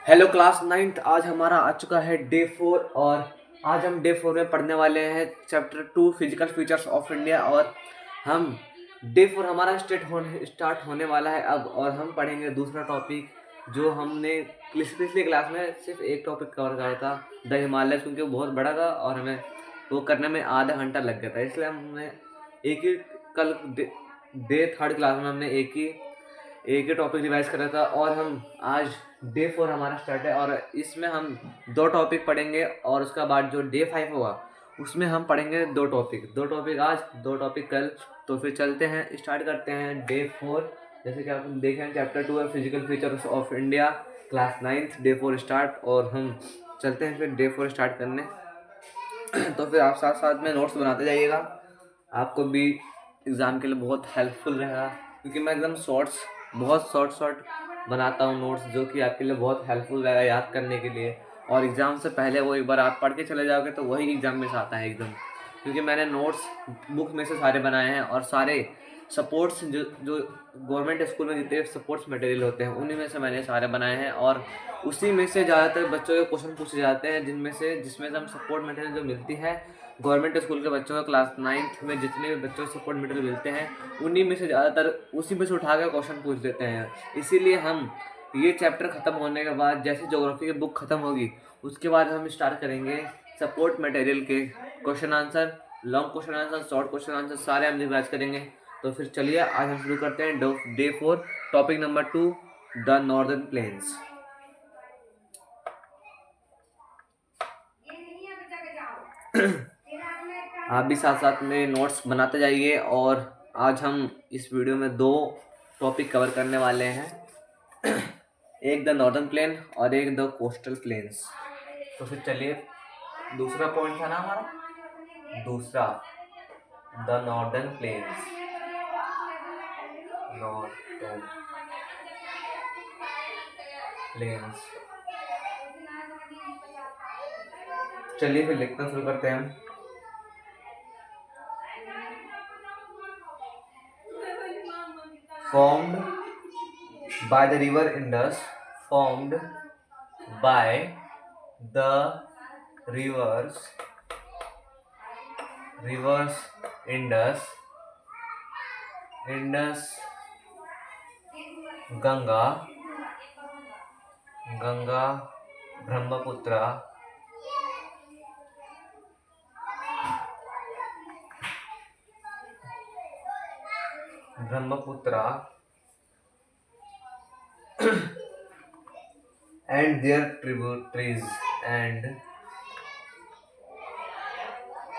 Hello class ninth. आज हमारा आ चुका है डे 4 और आज हम डे 4 में पढ़ने वाले हैं chapter 2 physical features of India. और हम डे 4 हमारा स्टार्ट होने वाला है अब, और हम पढ़ेंगे दूसरा टॉपिक जो हमने पिछली क्लास में सिर्फ एक टॉपिक कवर करा था, द हिमालय, क्योंकि वो बहुत बड़ा था और हमें वो करने में आधा घंटा लग गया था। इसलिए हमने एक ही कल डे थर्ड क्लास में हमने एक ही टॉपिक रिवाइज करा था, और हम आज डे 4 हमारा स्टार्ट है और इसमें हम 2 टॉपिक पढ़ेंगे और उसका बाद जो डे 5 होगा उसमें हम पढ़ेंगे 2 टॉपिक आज 2 टॉपिक कल। तो फिर चलते हैं, स्टार्ट करते हैं डे 4। जैसे कि आप देखें चैप्टर 2 है physical features of India, class 9th, day 4 start. और हम चलते हैं फिर डे 4 स्टार्ट करने। तो फिर आप साथ साथ में नोट्स बनाते जाइएगा, आपको भी एग्ज़ाम के लिए बहुत हेल्पफुल रहेगा, क्योंकि मैं एकदम बहुत शॉर्ट बनाता हूँ नोट्स, जो कि आपके लिए बहुत हेल्पफुल रहेगा याद करने के लिए। और एग्ज़ाम से पहले वो एक बार आप पढ़ के चले जाओगे तो वही एग्ज़ाम में से आता है एकदम, क्योंकि मैंने नोट्स बुक में से सारे बनाए हैं और सारे सपोर्ट्स जो जो गवर्नमेंट स्कूल में जितने सपोर्ट्स मटेरियल होते हैं उन्हीं में से मैंने सारे बनाए हैं। और उसी में से ज़्यादातर बच्चों के क्वेश्चन पूछे जाते हैं, जिसमें से हम सपोर्ट मटेरियल जो मिलती है गवर्नमेंट स्कूल के बच्चों को, क्लास 9th में जितने भी बच्चों को सपोर्ट मटेरियल मिलते हैं उन्हीं में से ज़्यादातर उसी में से उठा कर क्वेश्चन पूछ देते हैं। इसीलिए हम ये चैप्टर ख़त्म होने के बाद, जैसे ज्योग्राफी की बुक ख़त्म होगी उसके बाद हम स्टार्ट करेंगे सपोर्ट मटेरियल के question answer, long question answer, short question answer, सारे हम रिवाइज करेंगे। तो फिर चलिए आज हम शुरू करते हैं day 4, topic number 2, the northern plains. आप भी साथ साथ में नोट्स बनाते जाइए। और आज हम इस वीडियो में 2 टॉपिक कवर करने वाले हैं, एक द नॉर्दर्न प्लेन और एक द कोस्टल प्लेन्स। तो फिर चलिए, दूसरा पॉइंट था ना हमारा, दूसरा the northern plains, northern plains. चलिए फिर लिखना शुरू करते हैं हम। Formed by the river Indus, formed by the rivers Indus, Ganga, Brahmaputra,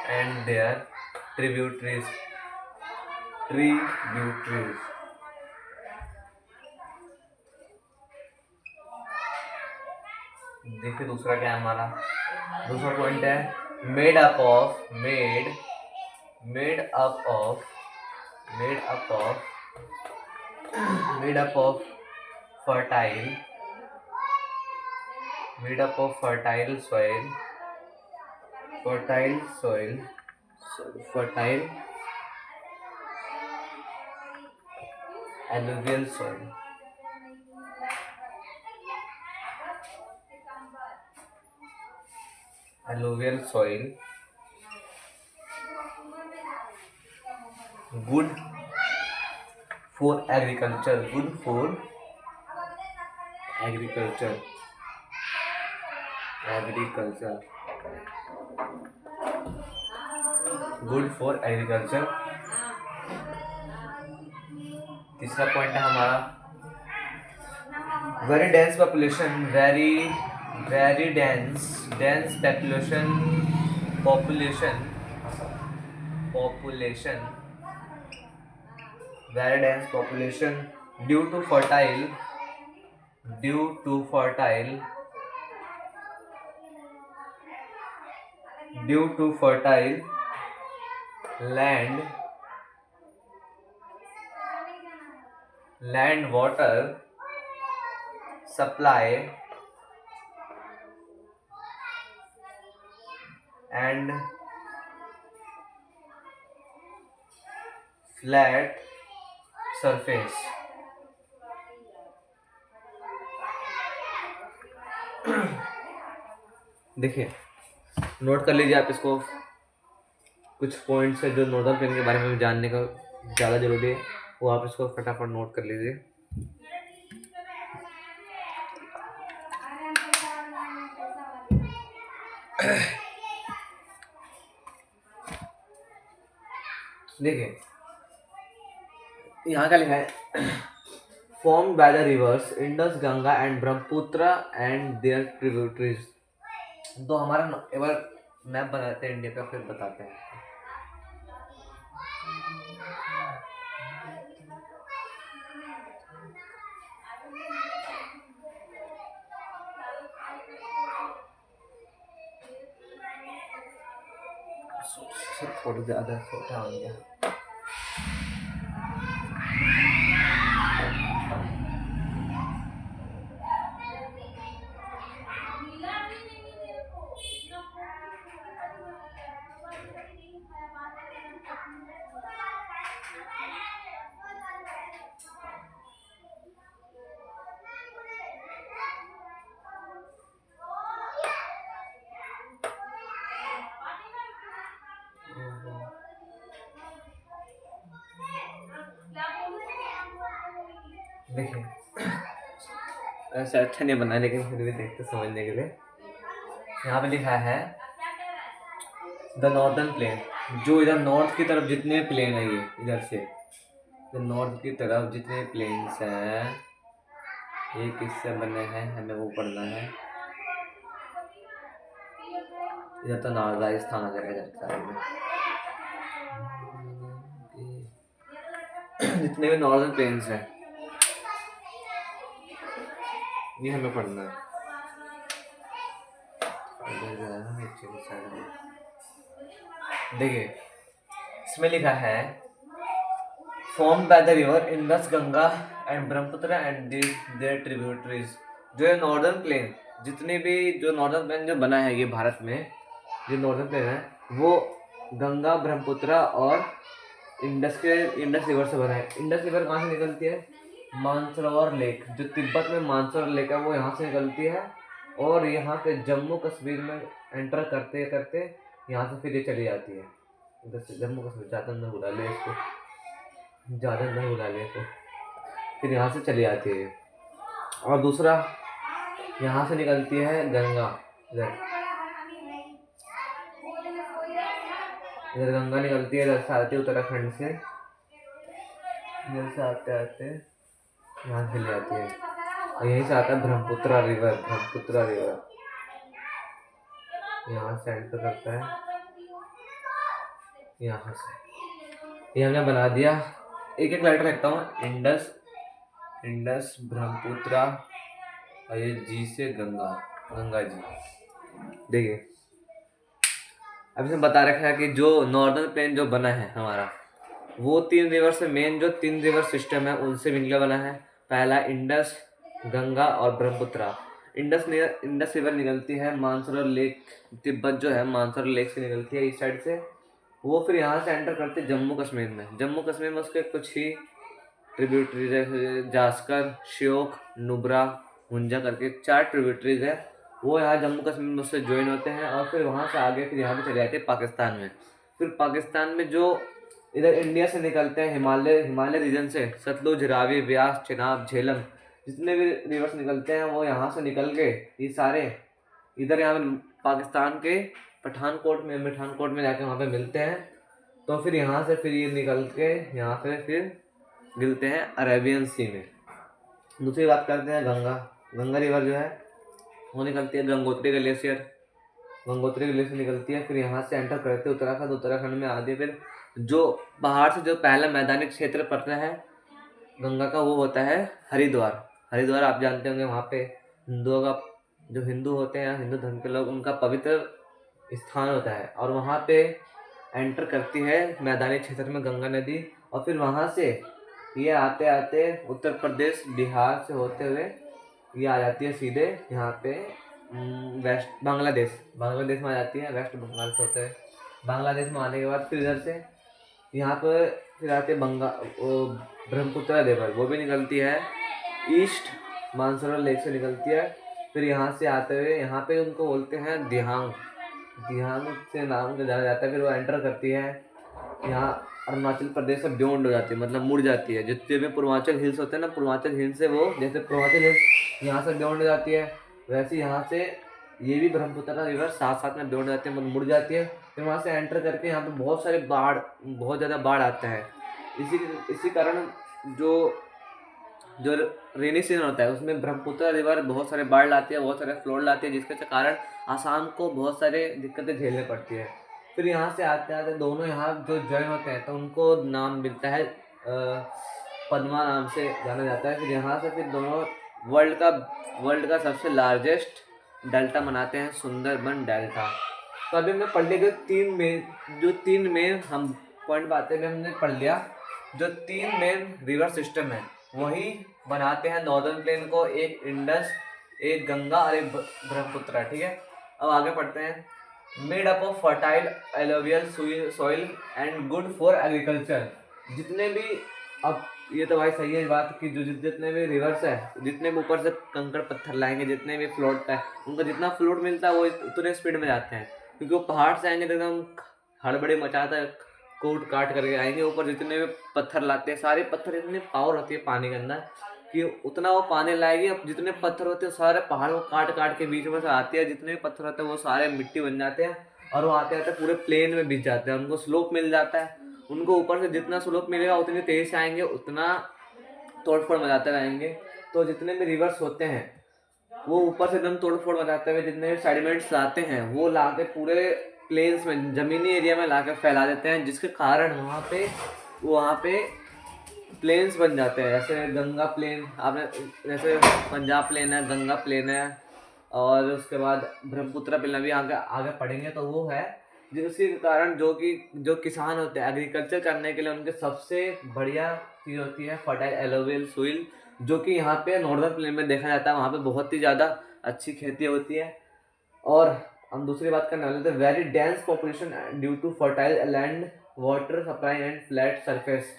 and their tributaries, tributaries. देखिए दूसरा क्या है हमारा, दूसरा पॉइंट है made up of fertile alluvial soil, good for agriculture, good for agriculture, तीसरा पॉइंट है हमारा very dense population, very dense population due to fertile land water supply and flat surface. देखिए, नोट कर लीजिए आप इसको। कुछ पॉइंट्स है जो नॉर्दर्न प्लेन के बारे में जानने का ज़्यादा जरूरी है, वो आप इसको फटाफट नोट कर लीजिए। देखिए, यहाँ का लिखा है formed by the rivers Indus, Ganga and Brahmaputra and their tributaries। तो हमारा एक बार मैप बनाते हैं इंडिया का, फिर बताते हैं। थोड़ा ज़्यादा छोटा हो गया। देखिए, ऐसा अच्छा नहीं बना, लेकिन फिर भी देखते समझने के लिए। यहाँ पे लिखा है द नॉर्दर्न प्लेन, जो इधर नॉर्थ की तरफ जितने प्लेन है, ये इधर से नॉर्थ की तरफ जितने प्लेन्स हैं, ये किससे बने हैं हमें वो पढ़ना है। इधर तो राजस्थान आ जाएगा इधर साइड में। जितने भी नॉर्दर्न प्लेन्स हैं ये हमें पढ़ना है। देखिए, इसमें लिखा है formed by the river Indus, Ganga and Brahmaputra and their tributaries। जो है नॉर्दर्न प्लेन, जितने भी जो नॉर्दर्न प्लेन जो बना है ये भारत में, जो नॉर्दर्न प्लेन है वो गंगा, ब्रह्मपुत्र और इंडस रिवर से बना है। इंडस रिवर कहाँ से निकलती है? मानसरोवर लेक, जो तिब्बत में मानसरोवर लेक है वो यहाँ से निकलती है, और यहाँ पे जम्मू कश्मीर में एंटर करते करते यहाँ से फिर ये चली जाती है इधर से। जम्मू कश्मीर ज़्यादा अंदर बुला लिया इसको, ज़्यादा अंदर बुला लिया इसको, फिर यहाँ से चली जाती है। और दूसरा, यहाँ से निकलती है गंगा, इधर गंगा निकलती है, इधर से आती है उत्तराखंड से, इधर से आते आते यहाँ चली जाती है, और यहीं से आता है ब्रह्मपुत्र रिवर। यहाँ से एंटर करता है यहाँ से। ये हमने बना दिया, एक एक लेटर लिखता हूँ। इंडस, ब्रह्मपुत्र, और ये जी से गंगा जी। देखिए, अब इसमें बता रखा है कि जो नॉर्दर्न प्लेन जो बना है हमारा, वो 3 रिवर से, मेन जो 3 रिवर सिस्टम है उनसे मिलकर बना है। पहला इंडस, गंगा और ब्रह्मपुत्र। इंडस रिवर निकलती है मानसरोवर लेक, तिब्बत जो है मानसरोवर लेक से निकलती है इस साइड से। वो फिर यहाँ से एंटर करते हैं जम्मू कश्मीर में उसके कुछ ही ट्रिब्यूटरीज है, जास्कर, श्योक, नुब्रा, हुंजा करके 4 ट्रिब्यूटरीज है। वो यहाँ जम्मू कश्मीर में उससे ज्वाइन होते हैं, और फिर वहाँ से आगे फिर यहाँ पे चले जाते हैं पाकिस्तान में। फिर पाकिस्तान में जो इधर इंडिया से निकलते हैं, हिमालय रीजन से, सतलुज, रावी, व्यास, चेनाब, झेलम, जितने भी रिवर्स निकलते हैं वो यहाँ से निकल के ये सारे इधर यहाँ पाकिस्तान के पठानकोट में जाके वहाँ पे मिलते हैं। तो फिर यहाँ से फिर ये निकल के यहाँ पे फिर मिलते हैं अरेबियन सी में। दूसरी बात करते हैं गंगा रिवर जो है वो निकलती है गंगोत्री ग्लेशियर निकलती है, फिर यहाँ से एंटर करते हैं उत्तराखंड में आगे। फिर जो पहाड़ से जो पहला मैदानी क्षेत्र पड़ता है गंगा का वो होता है हरिद्वार आप जानते होंगे। वहाँ पे हिंदुओं का, जो हिंदू होते हैं, हिंदू धर्म के लोग, उनका पवित्र स्थान होता है, और वहाँ पे एंटर करती है मैदानी क्षेत्र में गंगा नदी। और फिर वहाँ से ये आते आते उत्तर प्रदेश, बिहार से होते हुए ये आ जाती है सीधे यहाँ पे वेस्ट बांग्लादेश में आ जाती है। वेस्ट बंगाल से होते हैं बांग्लादेश में आने के बाद फिर इधर से यहाँ पर फिर आते ब्रह्मपुत्र रिवर, वो भी निकलती है ईस्ट मानसरोवर लेक से निकलती है। फिर यहाँ से आते हुए यहाँ पे उनको बोलते हैं दिहांग, दिहांग से नाम से जाना जाता है। फिर वो एंटर करती है यहाँ अरुणाचल प्रदेश से बियॉन्ड हो जाती है, मतलब मुड़ जाती है। जितने भी पूर्वांचल हिल्स होते हैं ना, पूर्वांचल हिल्स से वो, जैसे पूर्वांचल हिल्स यहाँ से बियॉन्ड हो जाती है, वैसे यहाँ से ये भी ब्रह्मपुत्र रिवर साथ साथ में बियॉन्ड हो जाती है, मतलब मुड़ जाती है। फिर वहाँ से एंटर करके यहाँ पे बहुत सारे बाढ़, बहुत ज़्यादा बाढ़ आता है। इसी कारण जो जो रेनी सीजन होता है उसमें ब्रह्मपुत्र रिवर बहुत सारे बाढ़ लाती है, बहुत सारे फ्लड लाती है, जिसके कारण आसाम को बहुत सारे दिक्कतें झेलनी पड़ती है। फिर यहाँ से आते आते दोनों यहाँ जो जॉइन होते हैं तो उनको नाम मिलता है पद्मा नाम से जाना जाता है। फिर यहाँ से फिर दोनों वर्ल्ड का सबसे लार्जेस्ट डेल्टा बनाते हैं, सुंदरबन डेल्टा। तो अभी हमने पढ़ लिया तीन मेन हम पॉइंट बातें में हमने पढ़ लिया। जो तीन मेन रिवर सिस्टम है वही बनाते हैं नॉर्दर्न प्लेन को, एक इंडस, एक गंगा और एक ब्रह्मपुत्र, ठीक है। अब आगे पढ़ते हैं। Made up of fertile alluvial soil and good for agriculture. जितने भी, अब ये तो भाई सही है बात कि जो जितने भी रिवर्स है, जितने भी ऊपर से कंकड़ पत्थर लाएंगे, जितने भी फ्लोट है, उनका जितना फ्लोट मिलता है वो उतने स्पीड में जाते हैं, क्योंकि वो पहाड़ से आएंगे तो एकदम हड़बड़ी मचाता है, कोट काट करके आएंगे। ऊपर जितने भी पत्थर लाते हैं, सारे पत्थर इतनी पावर होती है पानी के अंदर कि उतना वो पानी लाएगी। अब जितने पत्थर होते हैं सारे पहाड़ को काट काट के बीच में से आती है, जितने भी पत्थर होते हैं वो सारे मिट्टी बन जाते हैं और वो आते आते पूरे प्लेन में बिछ जाते हैं। उनको स्लोप मिल जाता है, उनको ऊपर से जितना स्लोप मिलेगा उतनी तेज से आएंगे, उतना तोड़फोड़ मचाते रहेंगे। तो जितने भी रिवर्स होते हैं वो ऊपर से एकदम तोड़फोड़ मचाते हुए जितने भी सेडिमेंट्स लाते हैं वो लाके पूरे प्लेन्स में, जमीनी एरिया में लाके फैला देते हैं, जिसके कारण वहाँ पे प्लेन्स बन जाते हैं। जैसे गंगा प्लेन, आपने जैसे पंजाब प्लेन है, गंगा प्लेन है, और उसके बाद ब्रह्मपुत्र प्लेन अभी आगे आगे पढ़ेंगे तो वो है, जिसके कारण जो किसान होते हैं एग्रीकल्चर करने के लिए उनके सबसे बढ़िया चीज़ होती है फर्टाइल एलोवियल सोइल, जो कि यहाँ पे नॉर्दर्न प्लेन में देखा जाता है। वहाँ पे बहुत ही ज़्यादा अच्छी खेती होती है। और हम दूसरी बात करने वाले थे, very dense population due to fertile land, water supply and flat surface.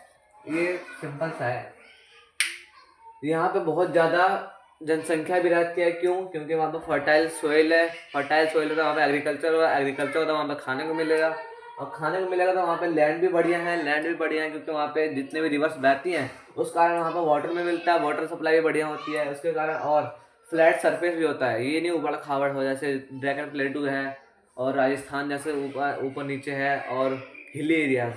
ये सिंपल सा है, यहाँ पे बहुत ज़्यादा जनसंख्या भी रहती है। क्यों? क्योंकि वहाँ पे फर्टाइल सोइल है, फर्टाइल सोइल होता है वहाँ पे एग्रीकल्चर होगा, एग्रीकल्चर होता है वहाँ पे खाने को मिलेगा, और खाने को मिलेगा तो वहाँ पे लैंड भी बढ़िया है, क्योंकि वहाँ पे जितने भी रिवर्स बहती हैं उस कारण वहाँ पे वाटर में मिलता है, वाटर सप्लाई भी बढ़िया होती है उसके कारण। और फ्लैट सरफेस भी होता है, ये नहीं उबड़ खाबड़ हो जैसे ड्रैगन प्लेटू है और राजस्थान जैसे ऊपर नीचे है और हिली एरिया।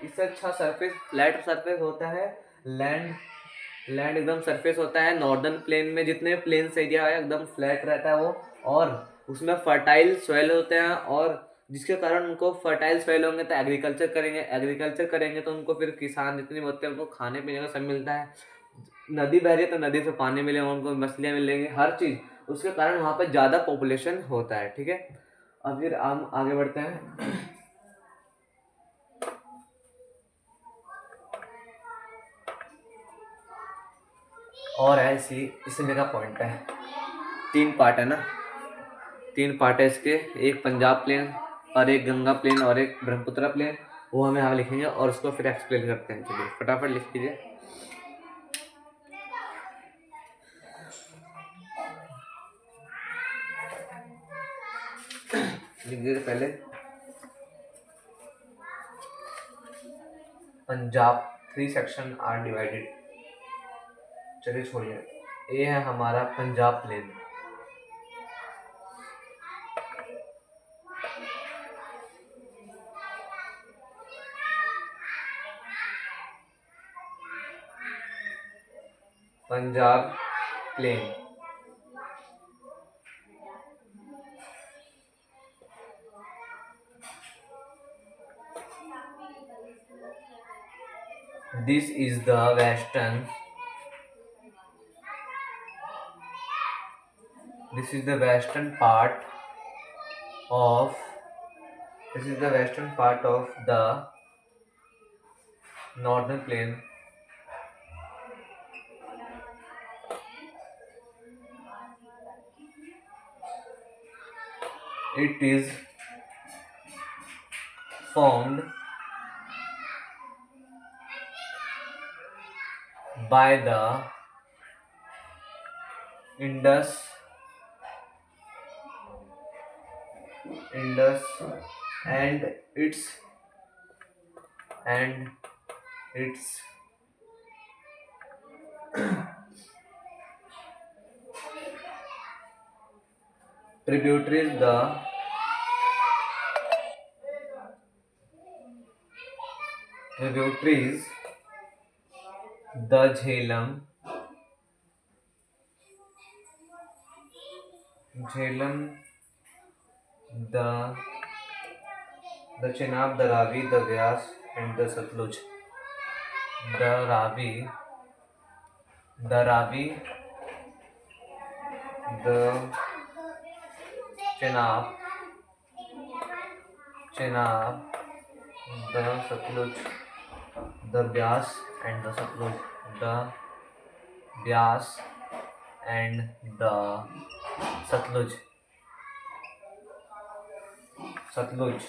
इससे अच्छा सरफेस फ्लैट सरफेस होता है, लैंड एकदम सरफेस होता है। नॉर्दर्न प्लेन में जितने प्लेन्स एरिया है एकदम फ्लैट रहता है वो, और उसमें फर्टाइल सॉइल होते हैं, और जिसके कारण उनको फर्टाइल सॉइल होंगे तो एग्रीकल्चर करेंगे तो उनको फिर किसान जितने होते हैं उनको खाने पीने का सब मिलता है। नदी बह रही है तो नदी से पानी मिलेगा, उनको मछलियाँ मिलेंगी, हर चीज़, उसके कारण वहाँ पर ज़्यादा पॉपुलेशन होता है, ठीक है। अब फिर हम आगे बढ़ते हैं। और है इसी मेरा पॉइंट है, 3 पार्ट है ना, 3 पार्ट है इसके, एक पंजाब प्लेन और एक गंगा प्लेन और एक ब्रह्मपुत्र प्लेन, वो हमें यहाँ लिखेंगे और उसको फिर एक्सप्लेन करते हैं। चलिए फटाफट लिख लीजिए। लिख दीजिए पहले पंजाब, 3 सेक्शन आर डिवाइडेड। चलिए छोड़िए, ये है हमारा Punjab plain. Punjab plain, this is the western part of the northern plain. It is formed by the Indus Indus and and its tributaries, tributaries the Jhelum, the Chenab, the Ravi, the Vyas, and the Satluj. The Ravi, the the Chenab, Chenab, the Satluj, the Vyas and the Satluj, the Vyas and the Satluj, Satluj.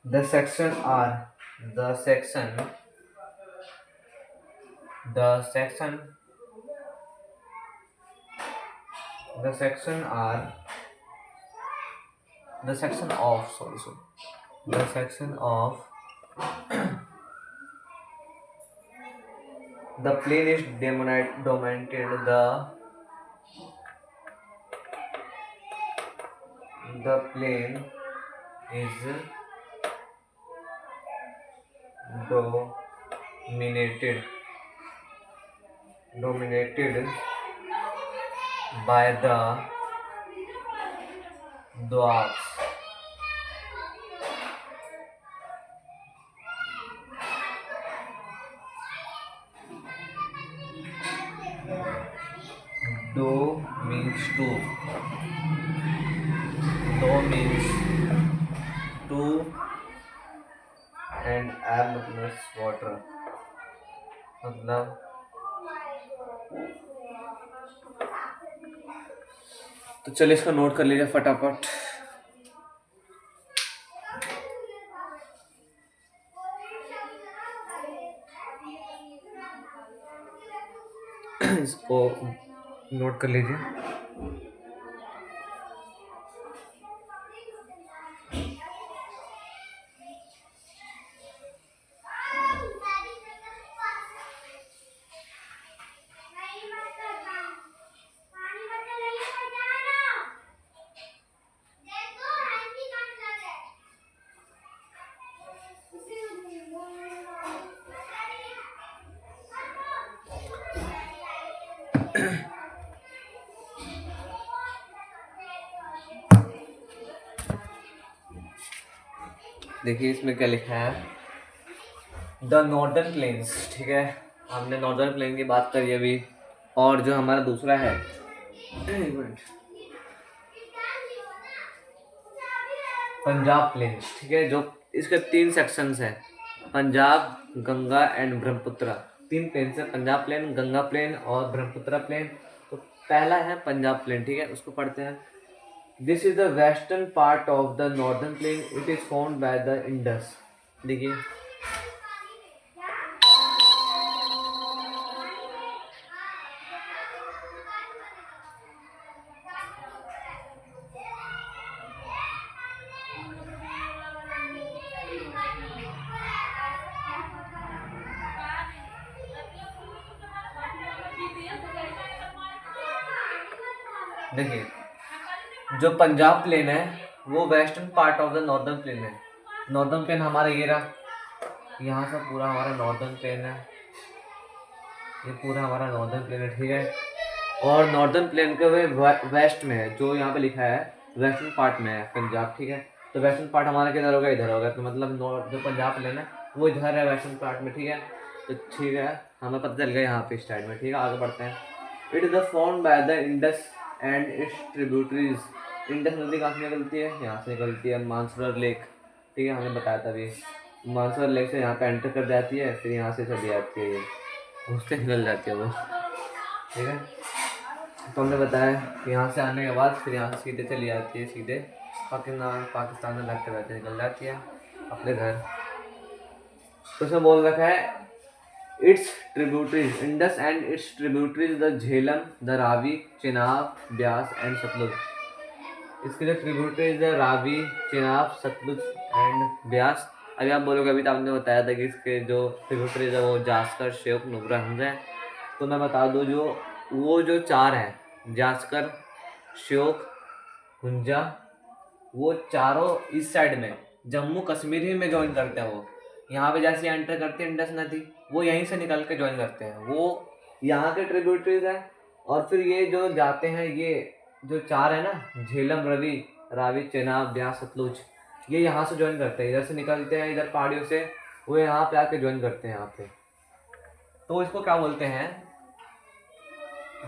The section are the section, the section, the section are the section of sorry, the section of the plane is dominated the plane is dominated by the dwarfs. Do means two. Do means two and ab plus water. मतलब तो चलिए इसको note कर लीजिए फटाफट। इसको note कर लीजिए। देखिए इसमें क्या लिखा है, द नॉर्दर्न प्लेन्स। ठीक है, हमने नॉर्दर्न प्लेन की बात करी अभी। और जो हमारा दूसरा है, एक मिनट, पंजाब प्लेन्स। ठीक है, जो इसके 3 सेक्शंस हैं, पंजाब, गंगा एंड ब्रह्मपुत्र। 3 प्लेन है, पंजाब प्लेन, गंगा प्लेन और ब्रह्मपुत्र प्लेन। तो पहला है पंजाब प्लेन। ठीक है, उसको पढ़ते हैं। This is the western part of the northern plain, it is found by the Indus. देखिए देखिए जो पंजाब प्लेन है वो western part of the northern plain है। नॉर्दर्न प्लेन हमारा ये रहा, यहाँ से पूरा हमारा नॉर्दर्न प्लेन है, ये पूरा हमारा नॉर्दर्न प्लेन है। ठीक है, और नॉर्दर्न प्लेन के वेस्ट में है, जो यहाँ पे लिखा है वेस्टर्न पार्ट में है पंजाब। ठीक है, तो वेस्टर्न पार्ट हमारा किधर होगा, इधर होगा। तो मतलब जो पंजाब प्लेन है वो इधर है वेस्टर्न पार्ट में। ठीक है, तो ठीक है, हमें पता चल गया यहाँ पे स्टाइल में। ठीक है, आगे बढ़ते हैं। It is the found by the Indus and its tributaries. Indus नदी कहाँ से निकलती है, यहाँ से निकलती है मानसरोवर लेक। ठीक है, हमने बताया था अभी, मानसरोवर लेक से यहाँ पे एंटर कर जाती है, फिर यहाँ से चली जाती है, ये घुसते निकल जाती है वो। ठीक है, तो हमने बताया कि यहाँ से आने के बाद फिर यहाँ से सीधे चली जाती है, सीधे पाकिस्तान में लगते रहते निकल जाती है अपने घर। तो उसमें बोल रखा है its tributaries, Indus and its tributaries the Jhelum, the Ravi, Chenab, Beas and Sutlej. इसके जो ट्रिब्यूटरीज है रावी, चेनाब, सतलुज एंड ब्यास। अभी आप बोलोगे, अभी तो आपने बताया था कि इसके जो ट्रिब्यूटरीज है वो जास्कर, श्योक, नुब्रा, हुंजा है। तो मैं बता दूं, जो चार हैं, जास्कर, श्योक, हुंजा, वो चारों इस साइड में जम्मू कश्मीर ही में ज्वाइन करते हैं। वो यहाँ पे जैसे एंटर करते हैं इंडस नदी, वो यहीं से निकल के ज्वाइन करते हैं। वो यहाँ के ट्रिब्यूटरीज हैं। और फिर ये जो जाते हैं, ये जो चार है ना, झेलम, रावी, चेनाब, ब्यास, सतलुज, ये यहाँ से ज्वाइन करते हैं, इधर से निकलते हैं, इधर पहाड़ियों से वो यहाँ पे आके ज्वाइन करते हैं यहाँ पे। तो इसको क्या बोलते हैं,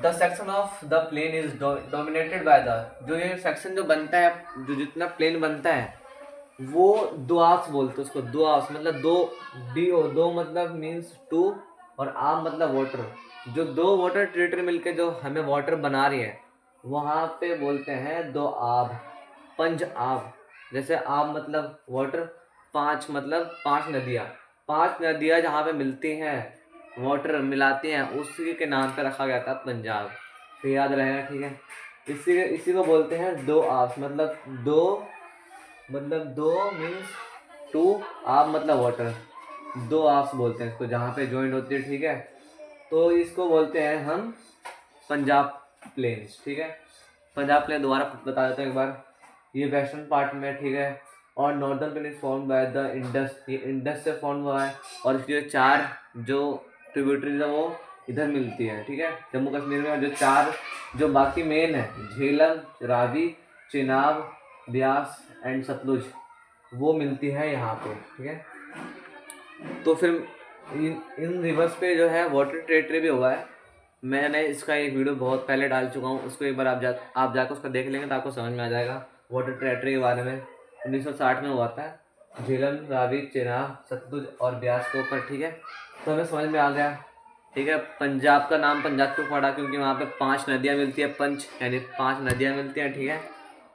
the section of the plain is dominated by the, जो ये सेक्शन जो बनता है, जो जितना प्लेन बनता है, वो दुआस बोलते हैं उसको। दुआस मतलब दो, दो मतलब मीन्स टू, और आब मतलब वाटर। जो दो वाटर टेरिटरी मिलके जो हमें वाटर बना रही है, वहाँ पे बोलते हैं दो आब, पंज आब। जैसे आब मतलब वाटर, पांच मतलब पांच नदियाँ जहाँ पे मिलती हैं, वाटर मिलाती हैं, उसी के नाम पे रखा गया था पंजाब। तो याद रहेगा, ठीक है। इसी को बोलते हैं दो आब, मतलब दो मीन्स टू, आब मतलब वाटर, दो आब्स बोलते हैं इसको, जहाँ पे ज्वाइंट होती है, ठीक है। तो इसको बोलते हैं हम पंजाब प्लेन्स, ठीक है। पंजाब प्लेन दोबारा बता देता हूँ एक बार। ये वेस्टर्न पार्ट में, ठीक है। और northern plain is form by the Indus, ये इंडस से फॉर्म हुआ है। और इसके चार जो ट्रिब्यूटरीज है वो इधर मिलती है, ठीक है, जम्मू कश्मीर में। और जो चार जो बाकी मेन है, झेलम, रावी, चेनाब, ब्यास एंड सतलुज, वो मिलती है यहाँ पे, ठीक है। तो फिर इन रिवर्स पे जो है वाटर टेरिटरी भी हुआ है। मैंने इसका एक वीडियो बहुत पहले डाल चुका हूँ, उसको एक बार आप जाकर उसका देख लेंगे तो आपको समझ में आ जाएगा वाटर टेरिटरी के बारे में। 1960 में हुआ था, झेलम, रावी, चेनाब, सतलुज और ब्यास के ऊपर, ठीक है। तो हमें समझ में आ गया, ठीक है। पंजाब का नाम पंजाब क्यों पड़ा, क्योंकि वहाँ पे पांच नदियाँ मिलती है, पंच यानी पांच नदियाँ मिलती हैं, ठीक है।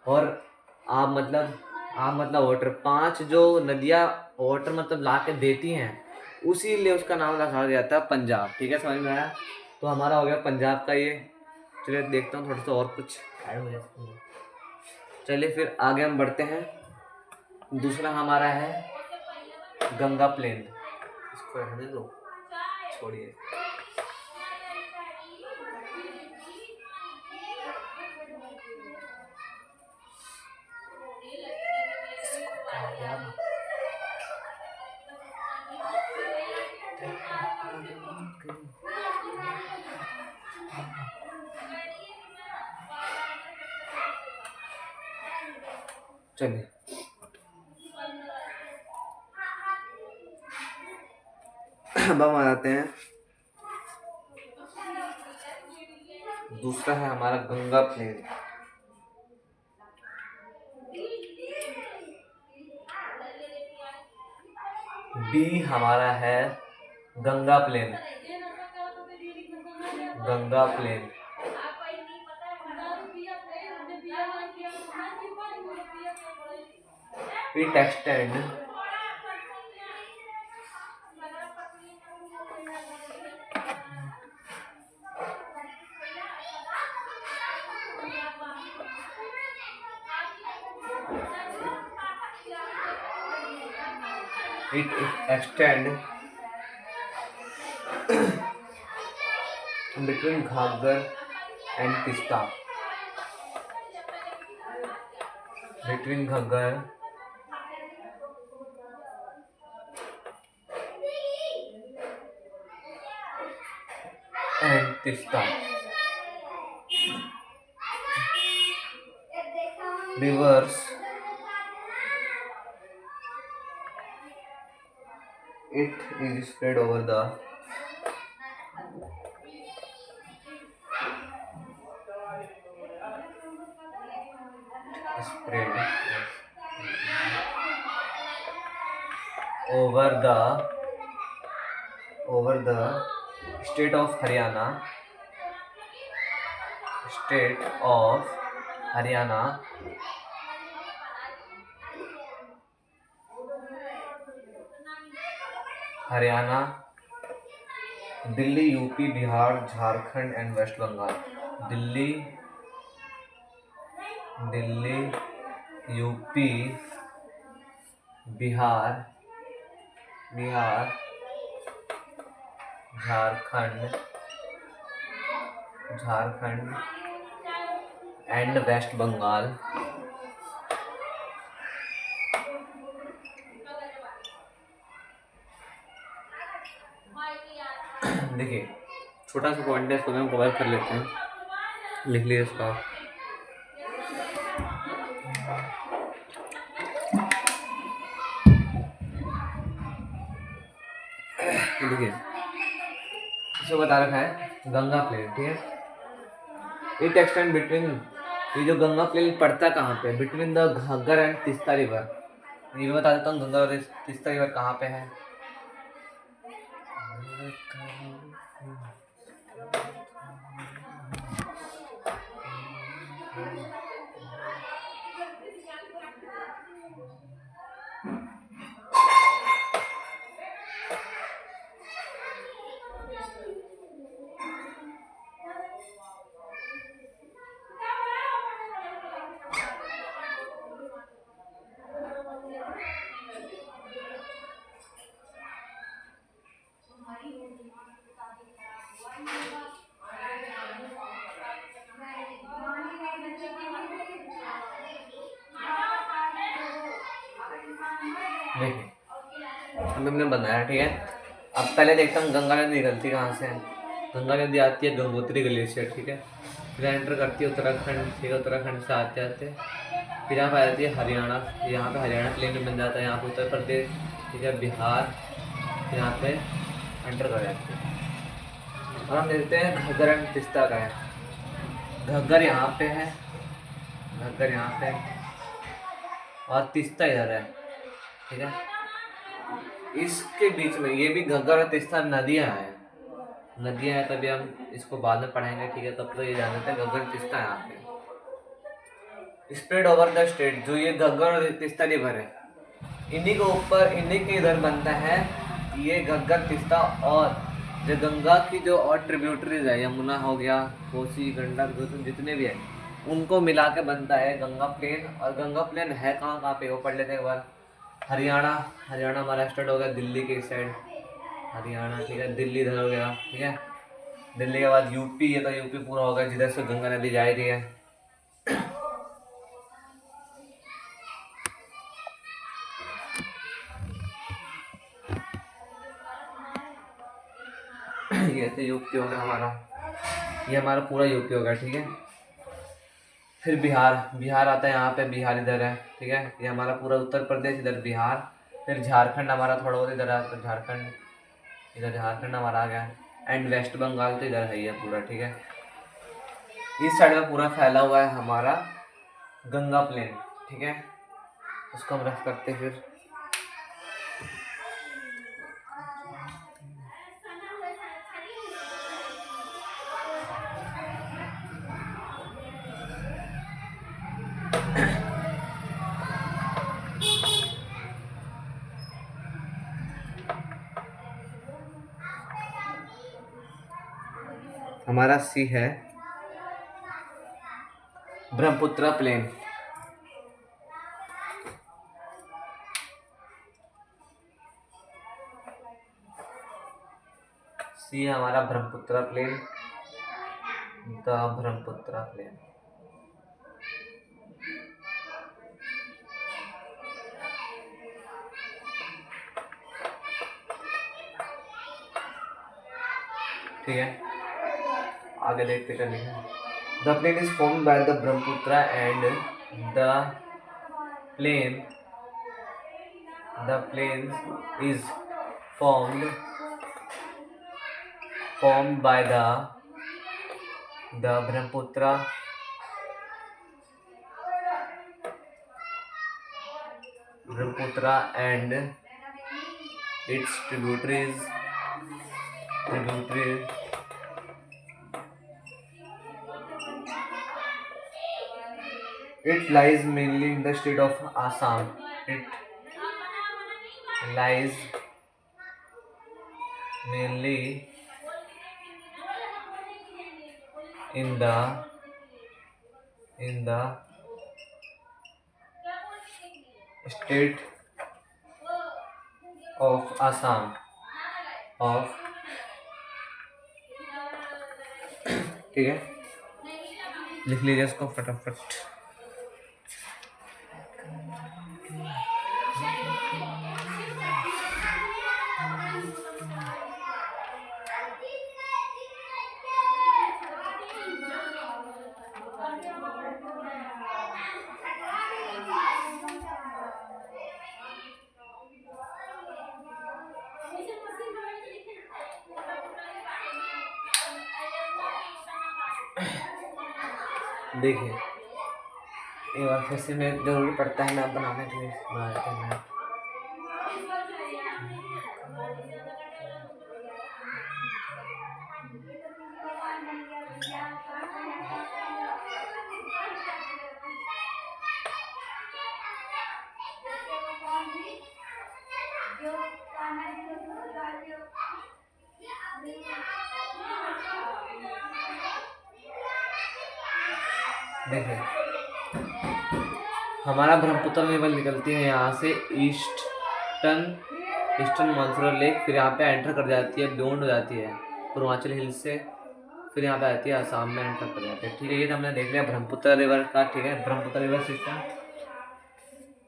और आब मतलब वाटर, पांच जो नदियाँ वाटर मतलब ला के देती हैं, उसी लिए उसका नाम रखा गया था पंजाब, ठीक है। समझ में आया। तो हमारा हो गया पंजाब का ये। चलिए देखता हूँ थोड़ा सा और कुछ ऐड हो जाए। चलिए फिर आगे हम बढ़ते हैं। दूसरा हमारा है गंगा प्लेन। इसको रहने दो, छोड़िए। चलिए अब हम आ जाते हैं, दूसरा है हमारा गंगा प्लेन। बी हमारा है Ganga plain. Ganga plain it extend between Ghaggar and Tista. Between Ghaggar and Tista rivers, it is spread over the over the state of Haryana, Delhi, UP, Bihar, Jharkhand and West Bengal. Delhi, Delhi, UP, Bihar, Jharkhand and West Bengal. देखिए छोटा सा point है, इसको हम cover कर लेते हैं, लिख लीजिए इसका। देखिए इसको बता रखा है गंगा प्लेन, ठीक है। इट एक्सटेंड बिटवीन, ये जो गंगा प्लेन पड़ता है कहाँ पे, between the Ghaggar and Teesta river. ये भी बता देता हूँ गंगा और तीस्ता रिवर कहाँ पे है। देखिए हमने बनाया, ठीक है। अब पहले देखता हूँ गंगा नदी निकलती कहाँ से है। गंगा नदी आती है गंगोत्री ग्लेशियर, ठीक है। फिर एंटर करती है उत्तराखंड, ठीक है। उत्तराखंड से आते आते फिर यहाँ पर आ जाती है हरियाणा। यहाँ पे हरियाणा प्लेन बन जाता है। यहाँ पे उत्तर प्रदेश, ठीक है, बिहार, यहाँ पे एंटर कर जाते हैं। और हम देखते हैं घग्गर एंड तीस्ता का है। घग्गर यहाँ पे है, घग्गर यहाँ पे और तीस्ता इधर है, ठीक है। इसके बीच में ये भी घग्गर और तीस्ता नदियाँ हैं, तभी हम इसको बाद में पढ़ेंगे, ठीक है। तब तो ये जान लेते हैं घग्गर तीस्ता यहाँ पे स्प्रेड ओवर द स्टेट। जो ये घग्गर और तीस्ता रिवर है, इन्हीं के ऊपर, इन्हीं के इधर बनता है ये घग्गर तीस्ता। और जो गंगा की जो और ट्रिब्यूटरीज है, यमुना हो गया, कोसी, गंडक, जितने भी है, उनको मिला के बनता है गंगा प्लेन। और गंगा प्लेन है कहाँ पे, वो पढ़ लेते हैं एक बार। हरियाणा महाराष्ट्र हो गया, दिल्ली के साइड हरियाणा, ठीक है। दिल्ली इधर हो गया, ठीक है। दिल्ली के बाद यूपी, ये तो यूपी पूरा हो गया जिधर से गंगा नदी जा रही है। ये तो यूपी हो गया हमारा, ये हमारा पूरा यूपी हो गया, ठीक है। फिर बिहार आता है यहाँ पे, बिहार इधर है, ठीक है। ये हमारा पूरा उत्तर प्रदेश, इधर बिहार। फिर झारखंड हमारा थोड़ा बहुत इधर आता है, झारखंड, इधर झारखंड हमारा आ गया। एंड वेस्ट बंगाल तो इधर है ही है पूरा, ठीक है। इस साइड में पूरा फैला हुआ है हमारा गंगा प्लेन, ठीक है। उसको हम रफ करते हैं फिर। हमारा सी है ब्रह्मपुत्र प्लेन। सी है हमारा Brahmaputra plain, the Brahmaputra plain. ठीक है, आगे देखते चलिए। The plain is formed by the Brahmaputra and the plain is formed by the Brahmaputra and its tributaries. It lies mainly in the state of Assam. It lies mainly in the state of Assam of, ठीक है, लिख लीजिए इसको फटाफट। देखिए एक बार फिर से मैं जरूरी पड़ता है मैप बनाने के लिए, बना देते हैं मैप। देखिए हमारा ब्रह्मपुत्र रिवर निकलती है यहाँ से ईस्टर्न मानसरोवर लेक, फिर यहाँ पे एंटर कर जाती है, बियॉन्ड हो जाती है पूर्वांचल हिल से, फिर यहाँ पे आती है आसाम में एंटर कर जाती है। ठीक है, ये तो हमने देख लिया ब्रह्मपुत्र रिवर का। ठीक है, ब्रह्मपुत्र रिवर सिस्टम।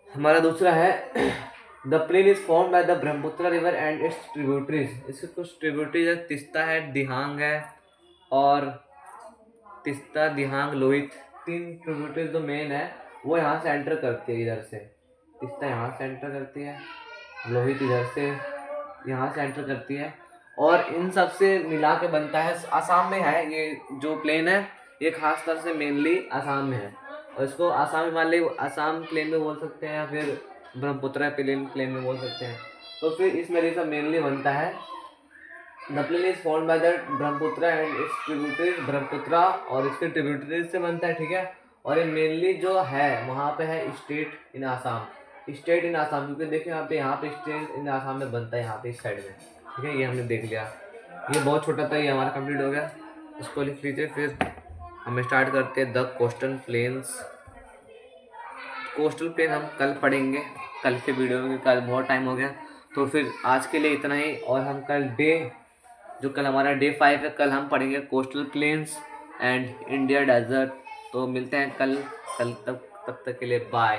हमारा दूसरा है the plain is form by the Brahmaputra river and its tributaries. इसके कुछ ट्रिब्यूटरीज है, तिस्ता है, दिहांग है, और तिस्ता, दिहांग, लोहित, तीन ट्रिब्यूटरीज जो मेन है वो यहाँ से एंटर करती है। इधर से तिस्ता यहाँ से एंटर करती है, लोहित इधर से यहाँ से एंटर करती है, और इन सब से मिला के बनता है, आसाम में है ये जो प्लेन है, ये खास तौर से मेनली आसाम में है, और इसको आसाम हिमालय आसाम प्लेन में बोल सकते हैं, या फिर ब्रह्मपुत्र प्लेन में बोल सकते हैं। तो फिर इसमें ये सब मेनली बनता है। The plain is formed by the Brahmaputra and its tributaries, Brahmaputra और इसके ट्रिब्यूटरीज से बनता है। ठीक है, और ये मेनली जो है वहाँ पे है state in Assam, state in Assam, क्योंकि देखिए यहाँ पे स्टेट इन आसाम में बनता है, यहाँ पे इस साइड में। ठीक है, ये हमने देख लिया, ये बहुत छोटा था, ये हमारा कंप्लीट हो गया, इसको लिख लीजिए। फिर हम स्टार्ट करते हैं the coastal planes. Coastal plain हम कल पढ़ेंगे, कल के वीडियो में, कल बहुत टाइम हो गया, तो फिर आज के लिए इतना ही। और हम कल कल हमारा डे 5 है, कल हम पढ़ेंगे coastal plains and India desert. तो मिलते हैं कल तक के लिए बाय।